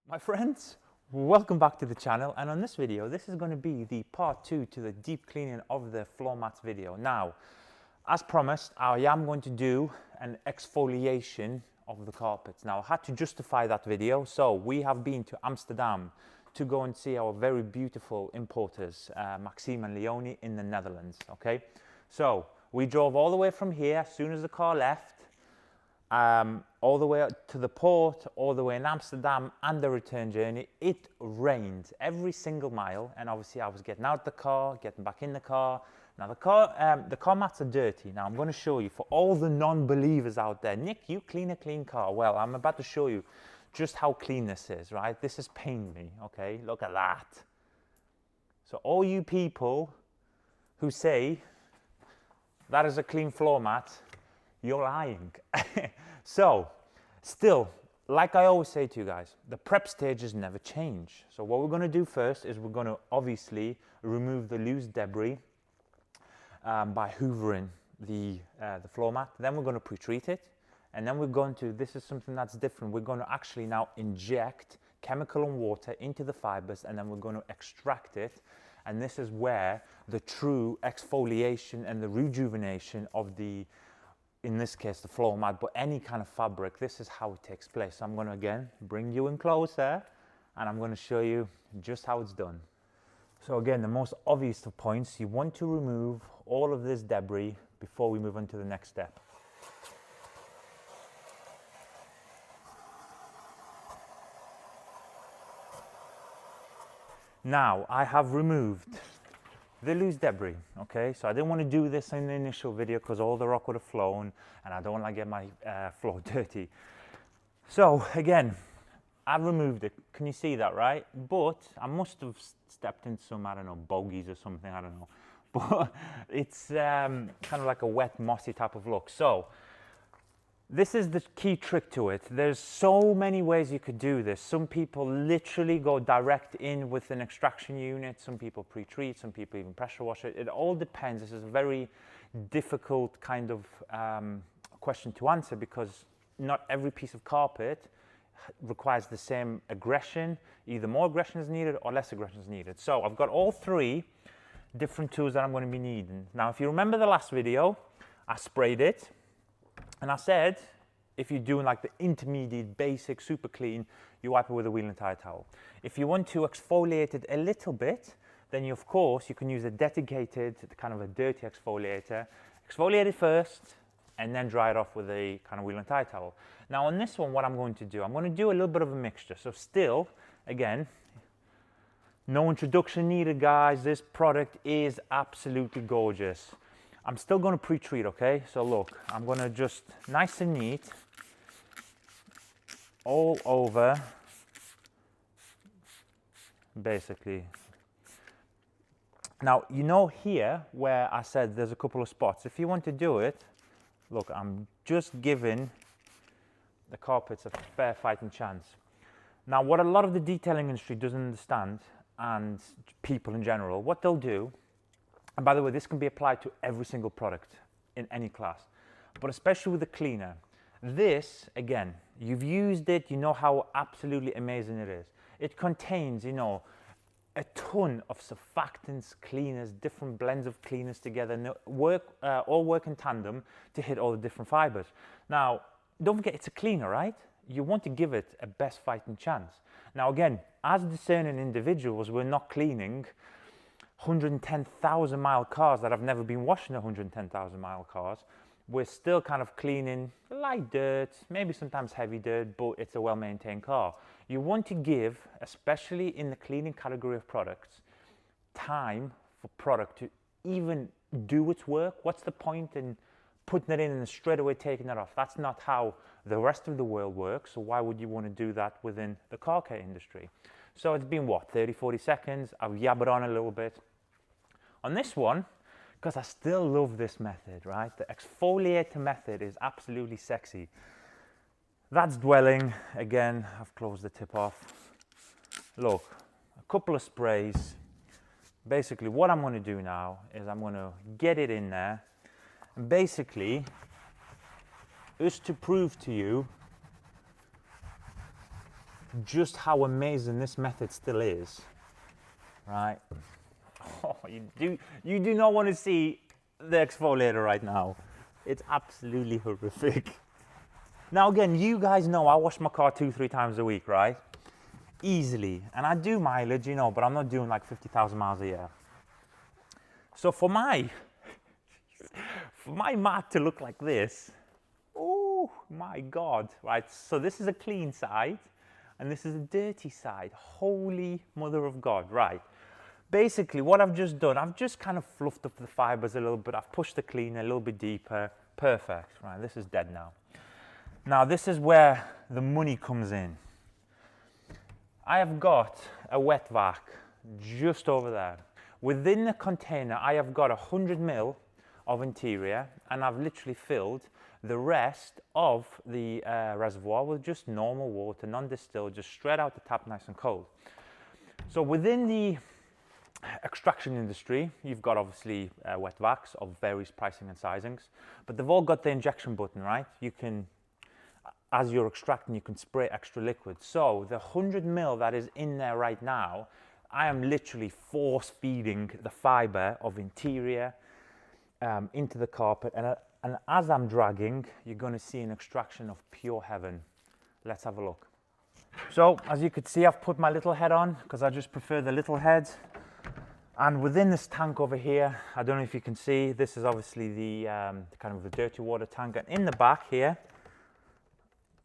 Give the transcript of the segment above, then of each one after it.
My friends, welcome back to the channel, and on this video this is going to be the part 2 to the deep cleaning of the floor mats video. Now, as promised, I am going to do an exfoliation of the carpets. Now, I had to justify that video, so we have been to Amsterdam to go and see our very beautiful importers, Maxime and Leonie in the Netherlands. Okay, so we drove all the way from here as soon as the car left, all the way to the port, all the way in Amsterdam, and the return journey. It rained every single mile, and obviously I was getting out the car, getting back in the car. Now the car mats are dirty. Now I'm going to show you, for all the non-believers out there, Nick, you clean a clean car. Well, I'm about to show you just how clean this is, right? This has pained me, okay? Look at that. So all you people who say that is a clean floor mat, you're lying. So, still, like I always say to you guys, the prep stages never change. So what we're going to do first is we're going to obviously remove the loose debris by hoovering the floor mat. Then we're going to pre-treat it, and then we're going to, this is something that's different, we're going to actually now inject chemical and water into the fibers, and then we're going to extract it. And this is where the true exfoliation and the rejuvenation of the, in this case, the floor mat, but any kind of fabric, this is how it takes place. So I'm going to again bring you in closer, and I'm going to show you just how it's done. So again, the most obvious of points, you want to remove all of this debris before we move on to the next step. Now I have removed the loose debris, okay? So I didn't want to do this in the initial video because all the rock would have flown, and I don't want to get my floor dirty. So again, I've removed it. Can you see that, right? But I must have stepped in some, I don't know, bogies or something, I don't know. But it's kind of like a wet, mossy type of look. So this is the key trick to it. There's so many ways you could do this. Some people literally go direct in with an extraction unit. Some people pre-treat, some people even pressure wash it. It all depends. This is a very difficult kind of question to answer, because not every piece of carpet requires the same aggression. Either more aggression is needed or less aggression is needed. So I've got all three different tools that I'm going to be needing. Now, if you remember the last video, I sprayed it. And I said, if you're doing like the intermediate, basic, super clean, you wipe it with a wheel and tire towel. If you want to exfoliate it a little bit, then you, of course, you can use a dedicated, kind of a dirty exfoliator. Exfoliate it first, and then dry it off with a kind of wheel and tire towel. Now on this one, what I'm going to do, I'm going to do a little bit of a mixture. So still, again, no introduction needed, guys. This product is absolutely gorgeous. I'm still going to pre-treat, okay? So look, I'm going to just nice and neat all over, basically. Now, you know here where I said there's a couple of spots. If you want to do it, look, I'm just giving the carpets a fair fighting chance. Now, what a lot of the detailing industry doesn't understand, and people in general, what they'll do, and by the way, this can be applied to every single product in any class, but especially with the cleaner. This, again, you've used it, you know how absolutely amazing it is. It contains, you know, a ton of surfactants, cleaners, different blends of cleaners together, and all work in tandem to hit all the different fibers. Now, don't forget, it's a cleaner, right? You want to give it a best fighting chance. Now, again, as discerning individuals, we're not cleaning 110,000 mile cars that have never been washing 110,000 mile cars. We're still kind of cleaning light dirt, maybe sometimes heavy dirt, but it's a well-maintained car. You want to give, especially in the cleaning category of products, time for product to even do its work. What's the point in putting it in and straight away taking it off? That's not how the rest of the world works, so why would you want to do that within the car care industry? So it's been what, 30, 40 seconds, I've yabbered on a little bit. On this one, because I still love this method, right? The exfoliator method is absolutely sexy. That's dwelling. Again, I've closed the tip off. Look, a couple of sprays. Basically, what I'm going to do now is I'm going to get it in there. And basically, is to prove to you just how amazing this method still is, right? Oh, you do not want to see the exfoliator right now. It's absolutely horrific. Now again, you guys know I wash my car 2-3 times a week, right? Easily. And I do mileage, you know, but I'm not doing like 50,000 miles a year. So for my mat to look like this, oh my God, right? So this is a clean side and this is a dirty side. Holy mother of God, right? Basically what I've just done, I've just kind of fluffed up the fibers a little bit. I've pushed the cleaner a little bit deeper. Perfect, right? This is dead now. Now this is where the money comes in. I have got a wet vac just over there. Within the container, I have got 100 ml of interior, and I've literally filled the rest of the reservoir with just normal water, non-distilled, just straight out the tap, nice and cold. So within the extraction industry, you've got obviously wet vacs of various pricing and sizings, but they've all got the injection button, right? You can, as you're extracting, you can spray extra liquid. So the 100 ml that is in there right now, I am literally force feeding the fiber of interior into the carpet, and as I'm dragging, you're going to see an extraction of pure heaven. Let's have a look. So as you can see, I've put my little head on because I just prefer the little head. And within this tank over here, I don't know if you can see, this is obviously the kind of the dirty water tank, and in the back here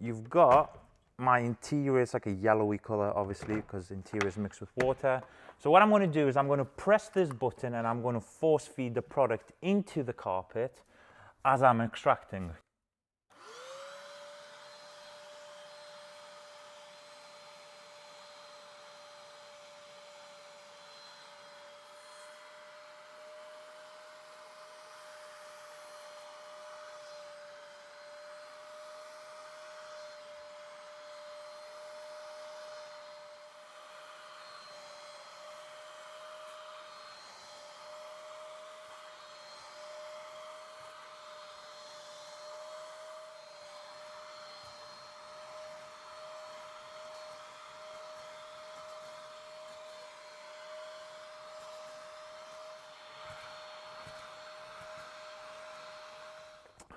you've got my interior. It's like a yellowy color, obviously, because interior is mixed with water. So what I'm going to do is I'm going to press this button and I'm going to force feed the product into the carpet as I'm extracting.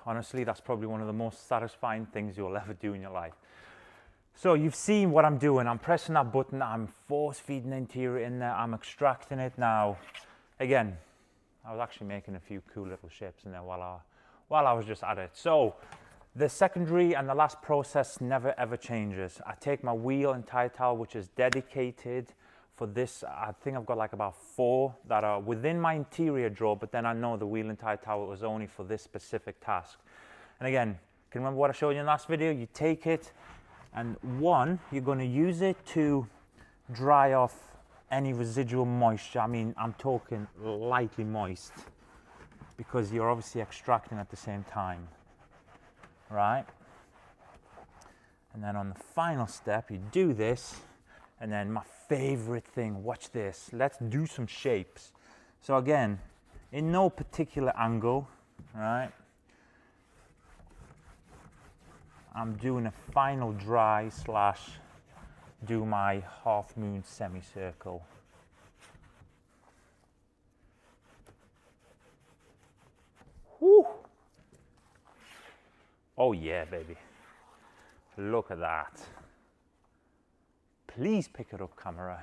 Honestly, that's probably one of the most satisfying things you'll ever do in your life. So you've seen what I'm doing. I'm pressing that button, I'm force feeding the interior in there, I'm extracting it. Now, again, I was actually making a few cool little shapes in there while I was just at it. So the secondary and the last process never ever changes. I take my wheel and tie towel, which is dedicated for this. I think I've got like about 4 that are within my interior drawer, but then I know the wheel and tie towel is only for this specific task. And again, can you remember what I showed you in the last video? You take it, and one, you're going to use it to dry off any residual moisture. I mean, I'm talking lightly moist, because you're obviously extracting at the same time, right? And then on the final step, you do this, and then my favorite thing, watch this, let's do some shapes. So again, in no particular angle, right? I'm doing a final dry slash do my half moon semicircle. Whew. Oh yeah, baby. Look at that. Please pick it up, camera.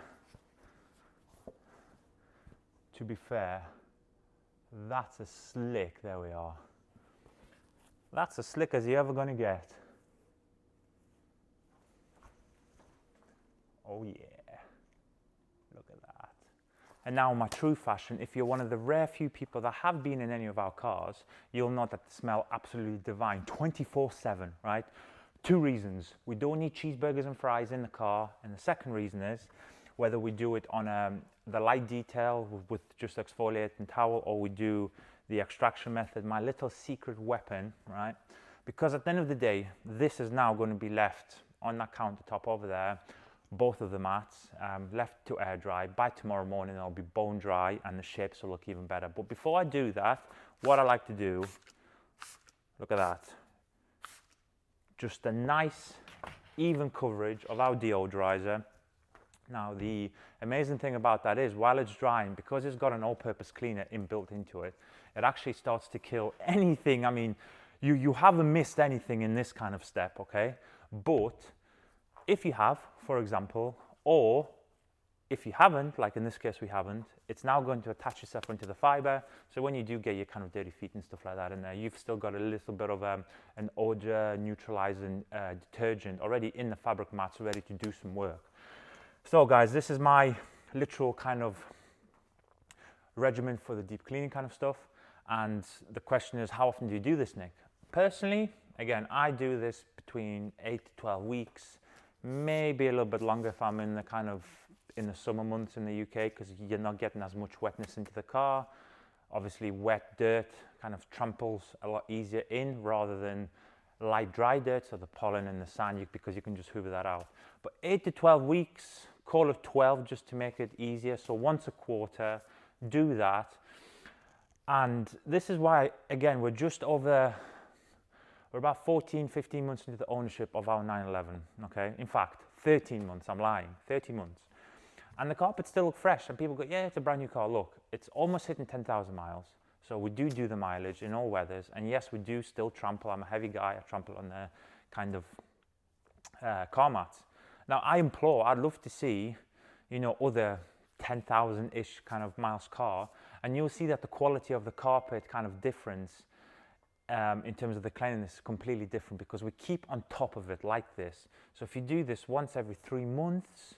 To be fair, that's as slick, there we are. That's as slick as you're ever gonna get. Oh yeah, look at that. And now my true fashion, if you're one of the rare few people that have been in any of our cars, you'll know that the smell absolutely divine, 24/7, right? 2 reasons. We don't need cheeseburgers and fries in the car, and the second reason is whether we do it on the light detail with just exfoliate and towel, or we do the extraction method, my little secret weapon, right? Because at the end of the day, this is now going to be left on that countertop over there, both of the mats, left to air dry. By tomorrow morning, they'll be bone dry and the shapes will look even better. But before I do that, what I like to do, look at that. Just a nice even coverage of our deodorizer. Now, the amazing thing about that is while it's drying, because it's got an all-purpose cleaner inbuilt into it, it actually starts to kill anything. I mean, you haven't missed anything in this kind of step, okay? But if you have, for example, or if you haven't, like in this case we haven't, it's now going to attach itself onto the fiber. So when you do get your kind of dirty feet and stuff like that in there, you've still got a little bit of an odor neutralizing detergent already in the fabric mats, ready to do some work. So guys, this is my literal kind of regimen for the deep cleaning kind of stuff. And the question is, how often do you do this, Nick? Personally, again, I do this between 8 to 12 weeks, maybe a little bit longer if I'm in the kind of in the summer months in the UK, because you're not getting as much wetness into the car. Obviously, wet dirt kind of tramples a lot easier in rather than light dry dirt, so the pollen and the sand, because you can just hoover that out. But 8 to 12 weeks, call it 12 just to make it easier. So once a quarter, do that. And this is why, again, we're about 14, 15 months into the ownership of our 911, okay? In fact, 13 months, I'm lying, 13 months. And the carpets still look fresh, and people go, yeah, it's a brand new car. Look, it's almost hitting 10,000 miles. So we do the mileage in all weathers. And yes, we do still trample. I'm a heavy guy, I trample on the kind of car mats. Now, I'd love to see, you know, other 10,000-ish kind of miles car, and you'll see that the quality of the carpet kind of difference in terms of the cleanliness is completely different, because we keep on top of it like this. So if you do this once every 3 months,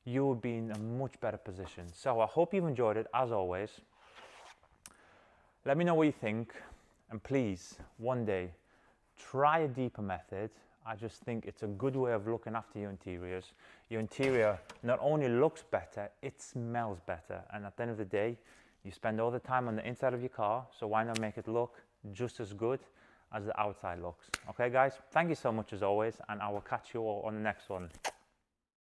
you will be in a much better position. So I hope you've enjoyed it, as always. Let me know what you think, and please, one day, try a deeper method. I just think it's a good way of looking after your interiors. Your interior not only looks better, it smells better. And at the end of the day, you spend all the time on the inside of your car, so why not make it look just as good as the outside looks? Okay, guys, thank you so much as always, and I will catch you all on the next one.